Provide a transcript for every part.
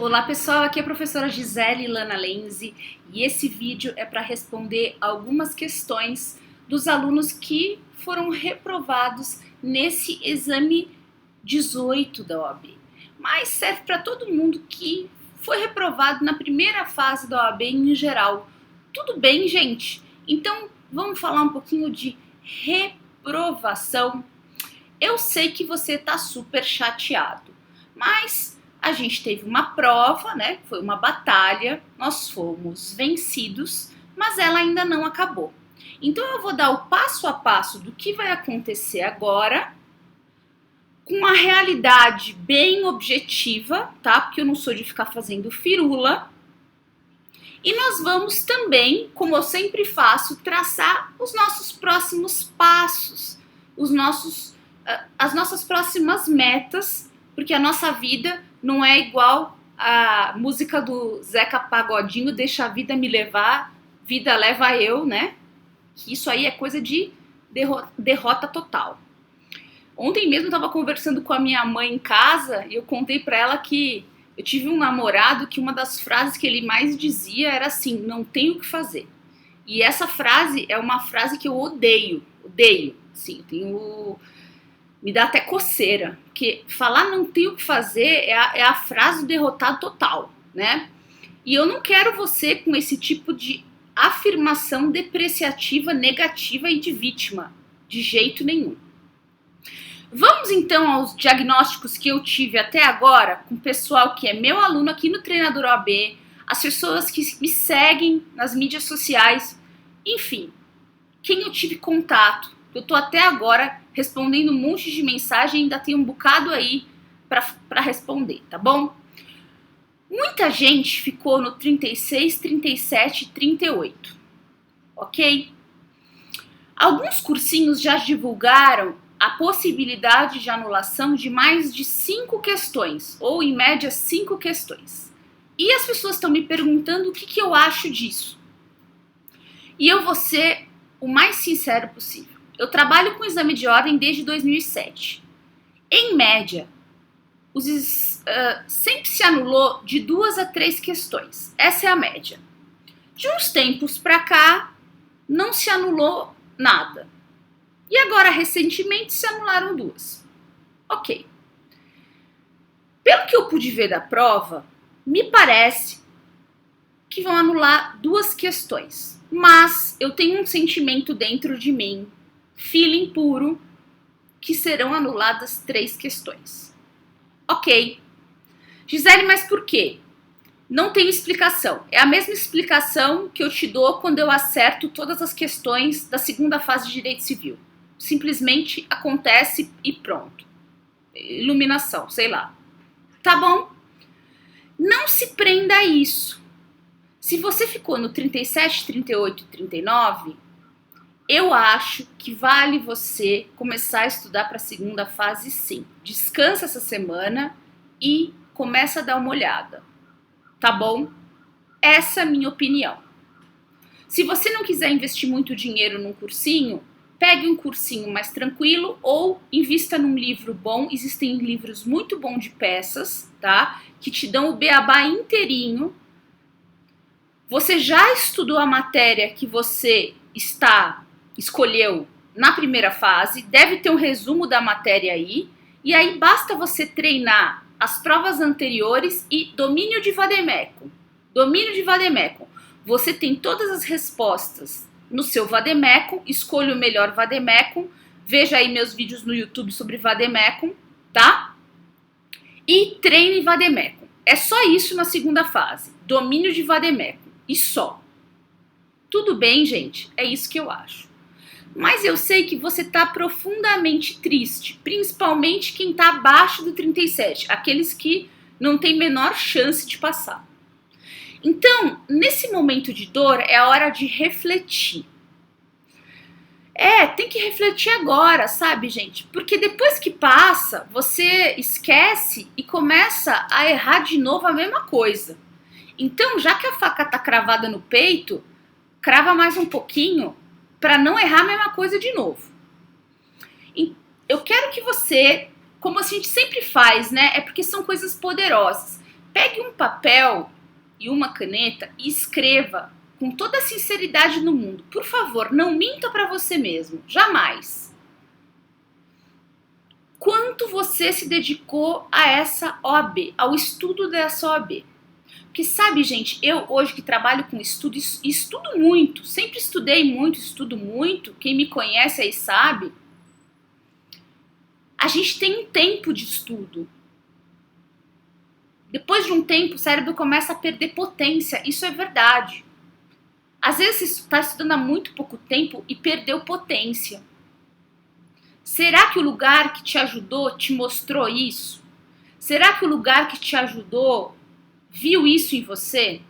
Olá pessoal, aqui é a professora Gisele Lana Lenzi e esse vídeo é para responder algumas questões dos alunos que foram reprovados nesse exame 18 da OAB. Mas serve para todo mundo que foi reprovado na primeira fase da OAB em geral. Tudo bem, gente? Então vamos falar um pouquinho de reprovação. Eu sei que você está super chateado, mas a gente teve uma prova, né? Foi uma batalha, nós fomos vencidos, mas ela ainda não acabou. Então eu vou dar o passo a passo do que vai acontecer agora, com uma realidade bem objetiva, tá? Porque eu não sou de ficar fazendo firula. E nós vamos também, como eu sempre faço, traçar os nossos próximos passos, as nossas próximas metas, porque a nossa vida não é igual a música do Zeca Pagodinho, deixa a vida me levar, vida leva eu, né? Que isso aí é coisa de derrota total. Ontem mesmo eu estava conversando com a minha mãe em casa e eu contei para ela que eu tive um namorado que uma das frases que ele mais dizia era assim, não tenho o que fazer. E essa frase é uma frase que eu odeio, sim, me dá até coceira, porque falar não tem o que fazer é a frase do derrotado total, né? E eu não quero você com esse tipo de afirmação depreciativa, negativa e de vítima, de jeito nenhum. Vamos então aos diagnósticos que eu tive até agora com o pessoal que é meu aluno aqui no Treinador OAB, as pessoas que me seguem nas mídias sociais, enfim, quem eu tive contato. Eu tô até agora respondendo um monte de mensagem, ainda tem um bocado aí para responder, tá bom? Muita gente ficou no 36, 37, 38, ok? Alguns cursinhos já divulgaram a possibilidade de anulação de mais de 5 questões, ou em média 5 questões. E as pessoas estão me perguntando o que eu acho disso. E eu vou ser o mais sincero possível. Eu trabalho com exame de ordem desde 2007. Em média, sempre se anulou de 2 a 3 questões. Essa é a média. De uns tempos para cá, não se anulou nada. E agora, recentemente, se anularam 2. Ok. Pelo que eu pude ver da prova, me parece que vão anular 2 questões. Mas eu tenho um sentimento dentro de mim, feeling puro, que serão anuladas 3 questões. Ok. Gisele, mas por quê? Não tem explicação. É a mesma explicação que eu te dou quando eu acerto todas as questões da segunda fase de Direito Civil. Simplesmente acontece e pronto. Iluminação, sei lá. Tá bom? Não se prenda a isso. Se você ficou no 37, 38 e 39, eu acho que vale você começar a estudar para a segunda fase, sim. Descansa essa semana e começa a dar uma olhada. Tá bom? Essa é a minha opinião. Se você não quiser investir muito dinheiro num cursinho, pegue um cursinho mais tranquilo ou invista num livro bom. Existem livros muito bons de peças, tá? Que te dão o beabá inteirinho. Você já estudou a matéria que você escolheu na primeira fase, deve ter um resumo da matéria aí, e aí basta você treinar as provas anteriores e domínio de vademecum. Domínio de vademecum. Você tem todas as respostas no seu vademecum, escolha o melhor vademecum, veja aí meus vídeos no YouTube sobre vademecum, tá? E treine vademecum. É só isso na segunda fase, domínio de vademecum, e só. Tudo bem, gente? É isso que eu acho. Mas eu sei que você está profundamente triste, principalmente quem está abaixo do 37, aqueles que não têm menor chance de passar. Então, nesse momento de dor, é a hora de refletir. Tem que refletir agora, sabe, gente? Porque depois que passa, você esquece e começa a errar de novo a mesma coisa. Então, já que a faca está cravada no peito, crava mais um pouquinho para não errar a mesma coisa de novo. Eu quero que você, como a gente sempre faz, né? É porque são coisas poderosas. Pegue um papel e uma caneta e escreva com toda a sinceridade no mundo. Por favor, não minta para você mesmo, jamais. Quanto você se dedicou a essa OAB, ao estudo dessa OAB? Porque sabe, gente, eu hoje que trabalho com estudo, estudo muito, sempre estudei muito, estudo muito, quem me conhece aí sabe, a gente tem um tempo de estudo. Depois de um tempo, o cérebro começa a perder potência, isso é verdade. Às vezes você está estudando há muito pouco tempo e perdeu potência. Será que o lugar que te ajudou te mostrou isso? Será que o lugar que te ajudou viu isso em você?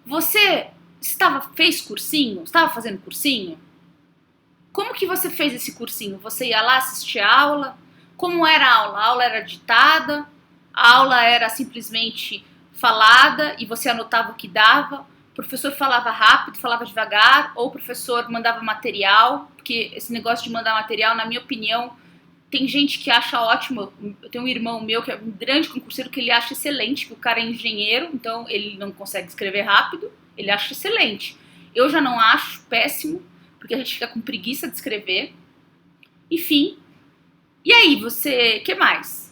Você fez cursinho? Estava fazendo cursinho? Como que você fez esse cursinho? Você ia lá assistir a aula? Como era a aula? A aula era ditada? A aula era simplesmente falada e você anotava o que dava? O professor falava rápido, falava devagar? Ou o professor mandava material? Porque esse negócio de mandar material, na minha opinião, tem gente que acha ótimo. Eu tenho um irmão meu que é um grande concurseiro que ele acha excelente, que o cara é engenheiro, então ele não consegue escrever rápido, ele acha excelente. Eu já não acho, péssimo, porque a gente fica com preguiça de escrever. Enfim. E aí, você, que mais?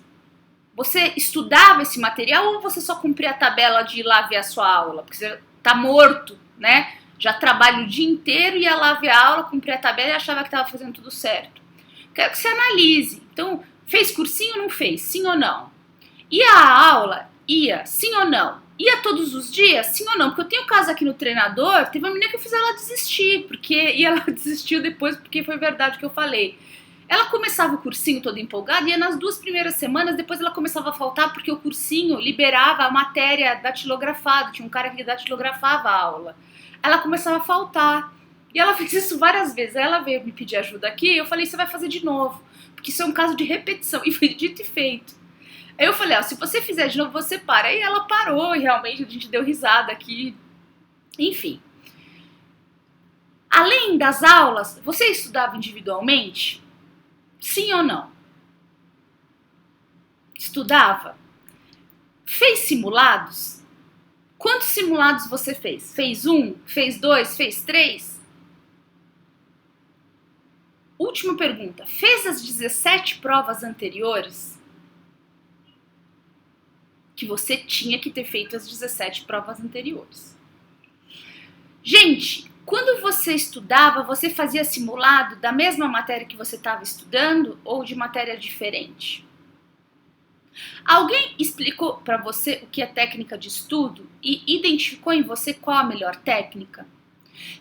Você estudava esse material ou você só cumpria a tabela de ir lá ver a sua aula? Porque você tá morto, né? Já trabalha o dia inteiro, ia lá ver a aula, cumpria a tabela e achava que estava fazendo tudo certo. Quero que você analise. Então, fez cursinho ou não fez? Sim ou não? Ia à aula? Ia. Sim ou não? Ia todos os dias? Sim ou não? Porque eu tenho caso aqui no treinador, teve uma menina que eu fiz ela desistir, e ela desistiu depois porque foi verdade o que eu falei. Ela começava o cursinho toda empolgada, ia nas 2 primeiras semanas, depois ela começava a faltar porque o cursinho liberava a matéria datilografada, tinha um cara que datilografava a aula. Ela começava a faltar. E ela fez isso várias vezes. Aí ela veio me pedir ajuda aqui e eu falei, você vai fazer de novo. Porque isso é um caso de repetição. E foi dito e feito. Aí eu falei, se você fizer de novo, você para. Aí ela parou e realmente a gente deu risada aqui. Enfim. Além das aulas, você estudava individualmente? Sim ou não? Estudava? Fez simulados? Quantos simulados você fez? Fez 1? Fez 2? Fez 3? Última pergunta. Fez as 17 provas anteriores? Que você tinha que ter feito as 17 provas anteriores. Gente, quando você estudava, você fazia simulado da mesma matéria que você estava estudando ou de matéria diferente? Alguém explicou para você o que é técnica de estudo e identificou em você qual a melhor técnica?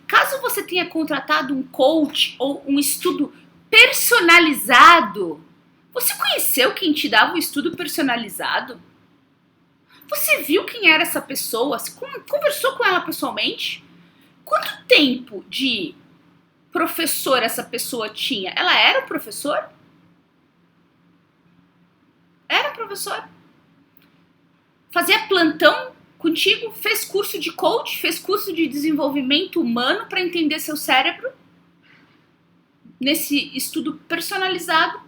Caso você tenha contratado um coach ou um estudo personalizado, você conheceu quem te dava o estudo personalizado? Você viu quem era essa pessoa? Você conversou com ela pessoalmente? Quanto tempo de professor essa pessoa tinha? Ela era um professor? Era professor? Fazia plantão contigo? Fez curso de coach? Fez curso de desenvolvimento humano para entender seu cérebro? Nesse estudo personalizado?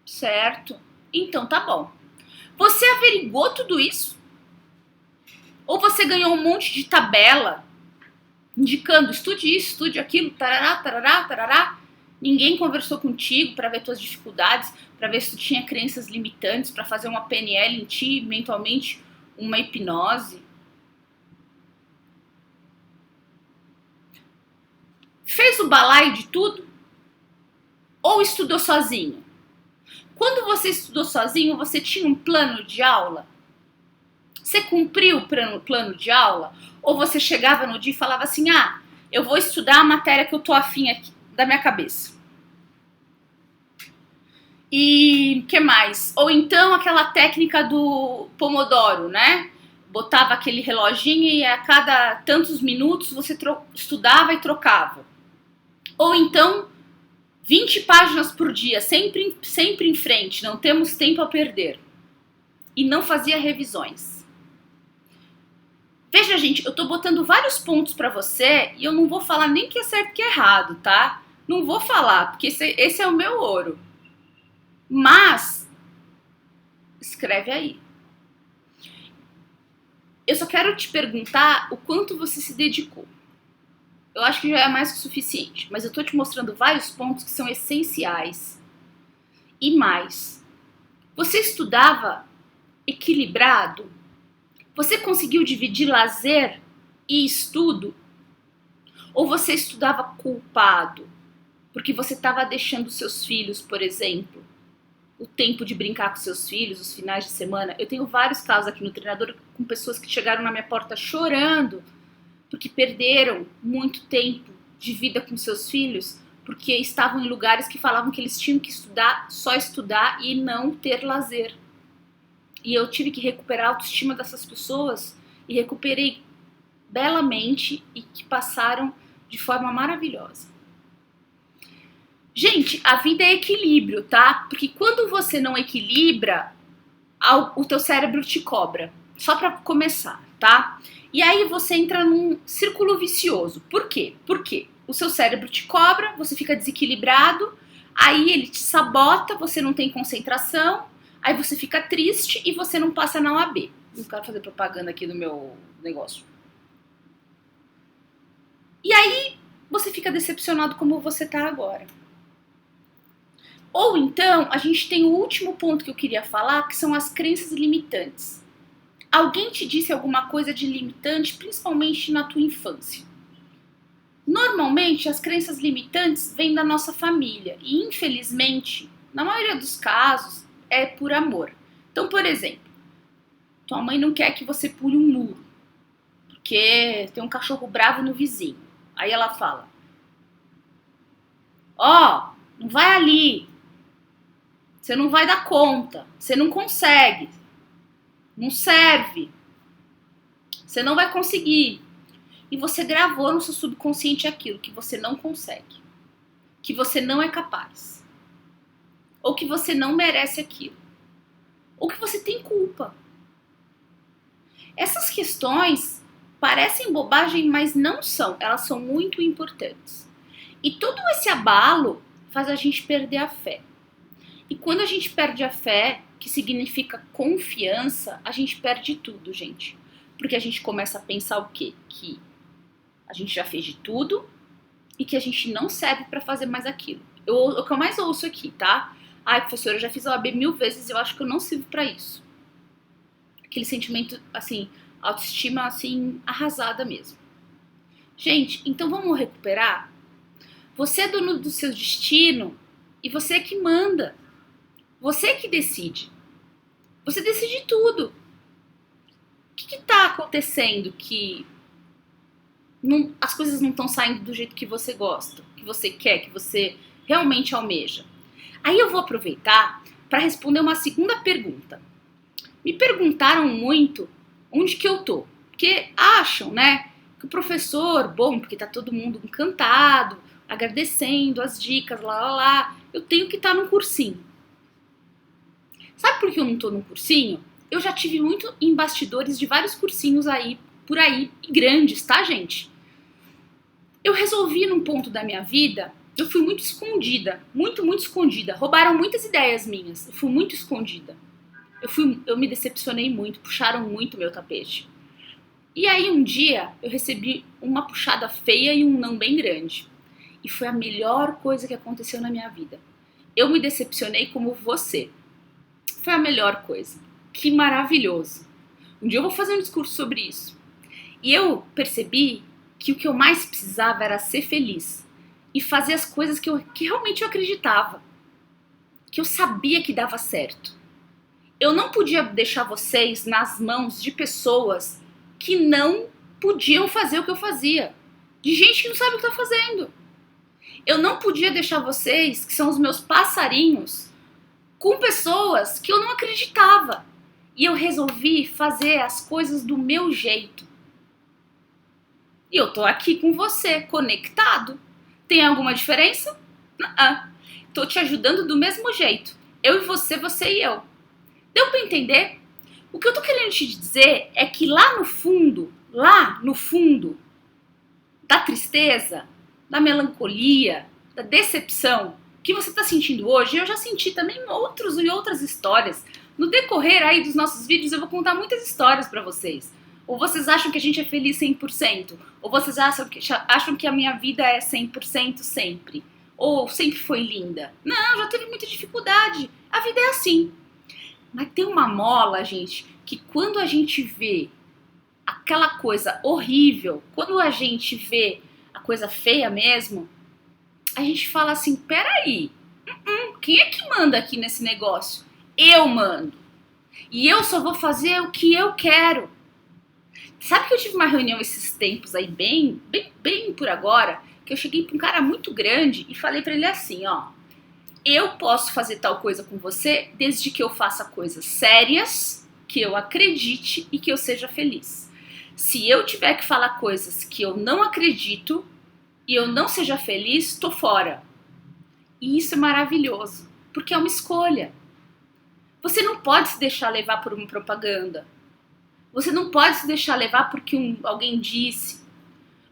Certo. Então tá bom. Você averiguou tudo isso? Ou você ganhou um monte de tabela indicando estude isso, estude aquilo, tarará, tarará, tarará? Ninguém conversou contigo para ver tuas dificuldades, para ver se tu tinha crenças limitantes, para fazer uma PNL em ti, mentalmente uma hipnose. Fez o balaio de tudo? Ou estudou sozinho? Quando você estudou sozinho, você tinha um plano de aula? Você cumpriu o plano de aula? Ou você chegava no dia e falava assim, eu vou estudar a matéria que eu tô afim aqui da minha cabeça. E que mais? Ou então aquela técnica do Pomodoro, né? Botava aquele reloginho e a cada tantos minutos você estudava e trocava. Ou então 20 páginas por dia, sempre em frente, não temos tempo a perder. E não fazia revisões. Veja, gente, eu tô botando vários pontos pra você e eu não vou falar nem que é certo que é errado, tá? Não vou falar, porque esse é o meu ouro. Mas, escreve aí. Eu só quero te perguntar o quanto você se dedicou. Eu acho que já é mais que o suficiente, mas eu tô te mostrando vários pontos que são essenciais. E mais, você estudava equilibrado? Você conseguiu dividir lazer e estudo? Ou você estudava culpado? Porque você estava deixando seus filhos, por exemplo, o tempo de brincar com seus filhos, os finais de semana. Eu tenho vários casos aqui no treinador com pessoas que chegaram na minha porta chorando porque perderam muito tempo de vida com seus filhos, porque estavam em lugares que falavam que eles tinham que estudar, só estudar e não ter lazer. E eu tive que recuperar a autoestima dessas pessoas e recuperei belamente e que passaram de forma maravilhosa. Gente, a vida é equilíbrio, tá? Porque quando você não equilibra, o teu cérebro te cobra. Só pra começar, tá? E aí você entra num círculo vicioso. Por quê? Porque o seu cérebro te cobra, você fica desequilibrado, aí ele te sabota, você não tem concentração, aí você fica triste e você não passa na OAB. Não quero fazer propaganda aqui do meu negócio. E aí você fica decepcionado como você tá agora. Ou então, a gente tem o último ponto que eu queria falar, que são as crenças limitantes. Alguém te disse alguma coisa de limitante, principalmente na tua infância. Normalmente, as crenças limitantes vêm da nossa família e, infelizmente, na maioria dos casos, é por amor. Então, por exemplo, tua mãe não quer que você pule um muro, porque tem um cachorro bravo no vizinho. Aí ela fala, ó, não vai ali, você não vai dar conta, você não consegue, não serve, você não vai conseguir. E você gravou no seu subconsciente aquilo que você não consegue, que você não é capaz, ou que você não merece aquilo, ou que você tem culpa. Essas questões parecem bobagem, mas não são, elas são muito importantes. E todo esse abalo faz a gente perder a fé. E quando a gente perde a fé, que significa confiança, a gente perde tudo, gente. Porque a gente começa a pensar o quê? Que a gente já fez de tudo e que a gente não serve para fazer mais aquilo. O que eu mais ouço aqui, tá? Ai, professora, eu já fiz a OAB 1000 vezes e eu acho que eu não sirvo para isso. Aquele sentimento, assim, autoestima, assim, arrasada mesmo. Gente, então vamos recuperar? Você é dono do seu destino e você é que manda. Você que decide. Você decide tudo. O que está acontecendo que as coisas não estão saindo do jeito que você gosta, que você quer, que você realmente almeja? Aí eu vou aproveitar para responder uma segunda pergunta. Me perguntaram muito onde que eu tô. Porque acham, né, que o professor, bom, porque tá todo mundo encantado, agradecendo as dicas, lá, eu tenho que estar num cursinho. Sabe por que eu não tô num cursinho? Eu já tive muito em bastidores de vários cursinhos aí, por aí, grandes, tá, gente? Eu resolvi num ponto da minha vida, eu fui muito escondida, muito escondida. Roubaram muitas ideias minhas, eu fui muito escondida. Eu me decepcionei muito, puxaram muito meu tapete. E aí um dia eu recebi uma puxada feia e um não bem grande. E foi a melhor coisa que aconteceu na minha vida. Eu me decepcionei como você. Foi a melhor coisa. Que maravilhoso. Um dia eu vou fazer um discurso sobre isso. E eu percebi que o que eu mais precisava era ser feliz. E fazer as coisas que realmente eu acreditava. Que eu sabia que dava certo. Eu não podia deixar vocês nas mãos de pessoas que não podiam fazer o que eu fazia. De gente que não sabe o que está fazendo. Eu não podia deixar vocês, que são os meus passarinhos, com pessoas que eu não acreditava. E eu resolvi fazer as coisas do meu jeito. E eu tô aqui com você, conectado. Tem alguma diferença? Não. Tô te ajudando do mesmo jeito. Eu e você, você e eu. Deu pra entender? O que eu tô querendo te dizer é que lá no fundo da tristeza, da melancolia, da decepção que você tá sentindo hoje, eu já senti também em outras histórias. No decorrer aí dos nossos vídeos eu vou contar muitas histórias pra vocês. Ou vocês acham que a gente é feliz 100%? Ou vocês acham que a minha vida é 100% sempre? Ou sempre foi linda? Não, já teve muita dificuldade. A vida é assim. Mas tem uma mola, gente, que quando a gente vê aquela coisa horrível, quando a gente vê a coisa feia mesmo, a gente fala assim, peraí, quem é que manda aqui nesse negócio? Eu mando. E eu só vou fazer o que eu quero. Sabe que eu tive uma reunião esses tempos aí, bem por agora, que eu cheguei para um cara muito grande e falei para ele assim, ó, eu posso fazer tal coisa com você desde que eu faça coisas sérias, que eu acredite e que eu seja feliz. Se eu tiver que falar coisas que eu não acredito e eu não seja feliz, tô fora. E isso é maravilhoso, porque é uma escolha. Você não pode se deixar levar por uma propaganda. Você não pode se deixar levar porque alguém disse.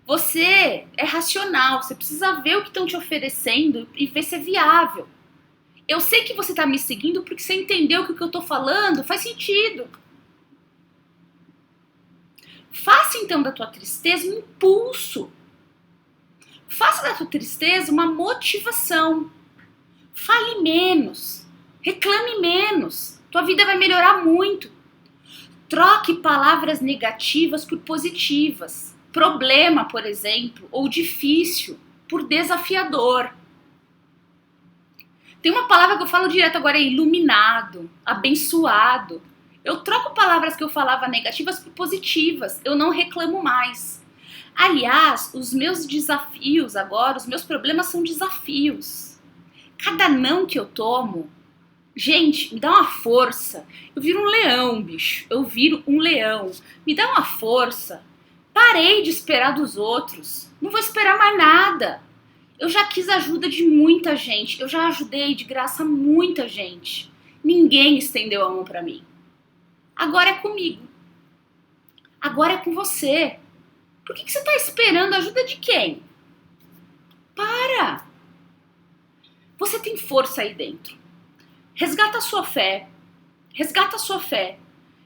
Você é racional, você precisa ver o que estão te oferecendo e ver se é viável. Eu sei que você está me seguindo porque você entendeu que o que eu estou falando faz sentido. Faça então da tua tristeza um impulso. Faça da tua tristeza uma motivação. Fale menos. Reclame menos. Tua vida vai melhorar muito. Troque palavras negativas por positivas. Problema, por exemplo, ou difícil, por desafiador. Tem uma palavra que eu falo direto agora, é iluminado, abençoado. Eu troco palavras que eu falava negativas por positivas. Eu não reclamo mais. Aliás, os meus desafios agora, os meus problemas são desafios. Cada não que eu tomo, gente, me dá uma força. Eu viro um leão, bicho. Eu viro um leão. Me dá uma força. Parei de esperar dos outros. Não vou esperar mais nada. Eu já quis ajuda de muita gente. Eu já ajudei de graça muita gente. Ninguém estendeu a mão pra mim. Agora é comigo. Agora é com você. Por que você tá esperando ajuda de quem? Para! Você tem força aí dentro. Resgata a sua fé. Resgata a sua fé.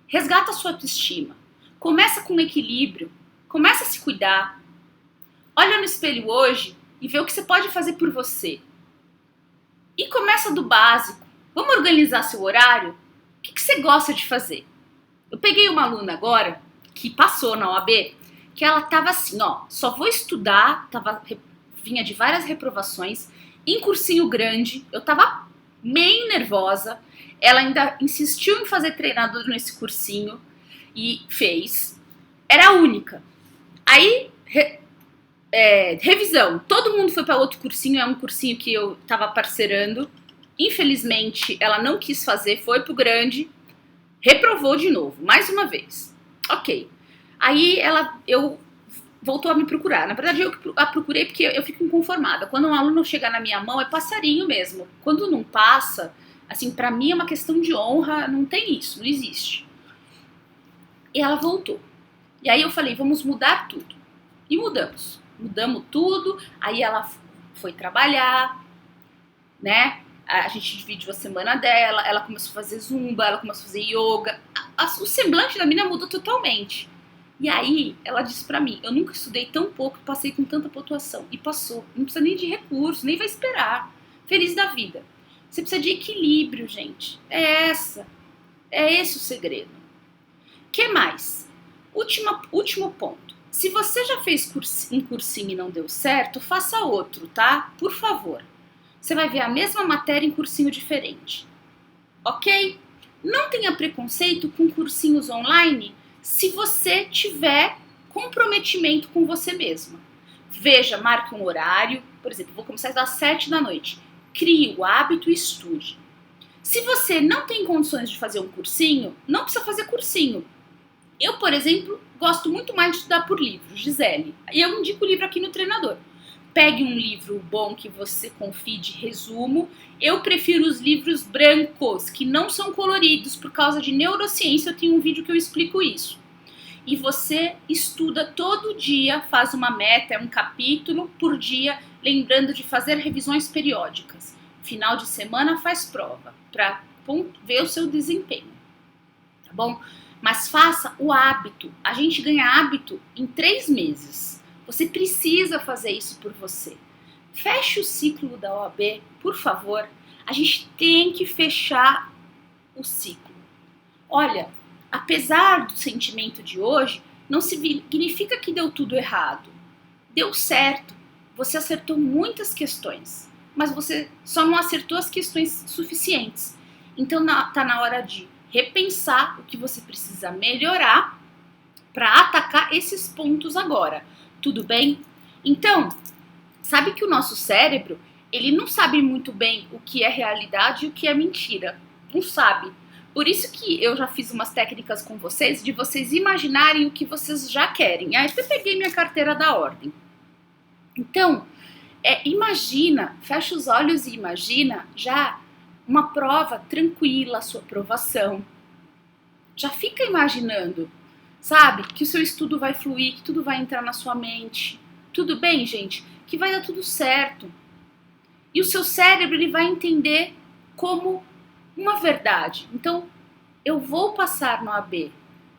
Resgata a sua autoestima. Começa com equilíbrio. Começa a se cuidar. Olha no espelho hoje e vê o que você pode fazer por você. E começa do básico. Vamos organizar seu horário? O que você gosta de fazer? Eu peguei uma aluna agora, que passou na OAB, que ela tava assim, ó, só vou estudar, vinha de várias reprovações, em cursinho grande, eu tava meio nervosa, ela ainda insistiu em fazer treinador nesse cursinho, e fez, era a única. Aí, revisão, todo mundo foi para outro cursinho, é um cursinho que eu tava parceirando, infelizmente ela não quis fazer, foi pro grande, reprovou de novo, mais uma vez. Ok. Aí eu voltou a me procurar. Na verdade, eu a procurei porque eu fico inconformada. Quando um aluno chega na minha mão, é passarinho mesmo. Quando não passa, assim, pra mim é uma questão de honra, não tem isso, não existe. E ela voltou. E aí eu falei, vamos mudar tudo. E mudamos. Mudamos tudo, aí ela foi trabalhar, né? A gente dividiu a semana dela, ela começou a fazer zumba, ela começou a fazer yoga. O semblante da menina mudou totalmente. E aí, ela disse pra mim, eu nunca estudei tão pouco, passei com tanta pontuação. E passou. Não precisa nem de recurso, nem vai esperar. Feliz da vida. Você precisa de equilíbrio, gente. É esse o segredo. Que mais? Último ponto. Se você já fez um cursinho e não deu certo, faça outro, tá? Por favor. Você vai ver a mesma matéria em cursinho diferente. Ok? Não tenha preconceito com cursinhos online se você tiver comprometimento com você mesma. Veja, marque um horário. Por exemplo, vou começar às 7 da noite. Crie o hábito e estude. Se você não tem condições de fazer um cursinho, não precisa fazer cursinho. Eu, por exemplo, gosto muito mais de estudar por livro, Gisele. E eu indico o livro aqui no treinador. Pegue um livro bom que você confie de resumo. Eu prefiro os livros brancos, que não são coloridos, por causa de neurociência. Eu tenho um vídeo que eu explico isso. E você estuda todo dia, faz uma meta, é um capítulo por dia, lembrando de fazer revisões periódicas. Final de semana faz prova, para ver o seu desempenho. Tá bom? Mas faça o hábito. A gente ganha hábito em 3 meses. Você precisa fazer isso por você. Feche o ciclo da OAB, por favor. A gente tem que fechar o ciclo. Olha, apesar do sentimento de hoje, não significa que deu tudo errado. Deu certo. Você acertou muitas questões, mas você só não acertou as questões suficientes. Então tá na hora de repensar o que você precisa melhorar para atacar esses pontos agora. Tudo bem? Então, sabe que o nosso cérebro, ele não sabe muito bem o que é realidade e o que é mentira. Não sabe. Por isso que eu já fiz umas técnicas com vocês, de vocês imaginarem o que vocês já querem. Aí eu peguei minha carteira da ordem. Então, imagina, fecha os olhos e imagina já uma prova tranquila, a sua aprovação. Já fica imaginando, sabe? Que o seu estudo vai fluir, que tudo vai entrar na sua mente. Tudo bem, gente? Que vai dar tudo certo. E o seu cérebro, ele vai entender como uma verdade. Então, eu vou passar no AB.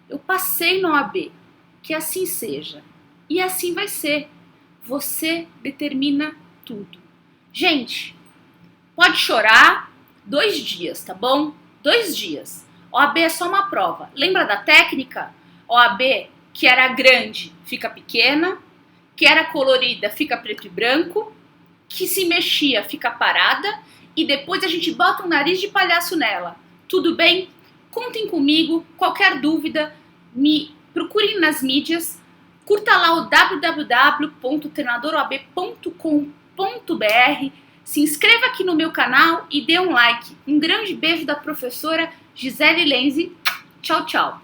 Eu passei no AB. Que assim seja. E assim vai ser. Você determina tudo. Gente, pode chorar 2 dias, tá bom? 2 dias. OAB é só uma prova. Lembra da técnica? OAB que era grande fica pequena, que era colorida fica preto e branco, que se mexia fica parada e depois a gente bota um nariz de palhaço nela. Tudo bem? Contem comigo. Qualquer dúvida, me procurem nas mídias. Curta lá o www.treinadoroab.com.br. Se inscreva aqui no meu canal e dê um like. Um grande beijo da professora Gisele Lenzi. Tchau, tchau.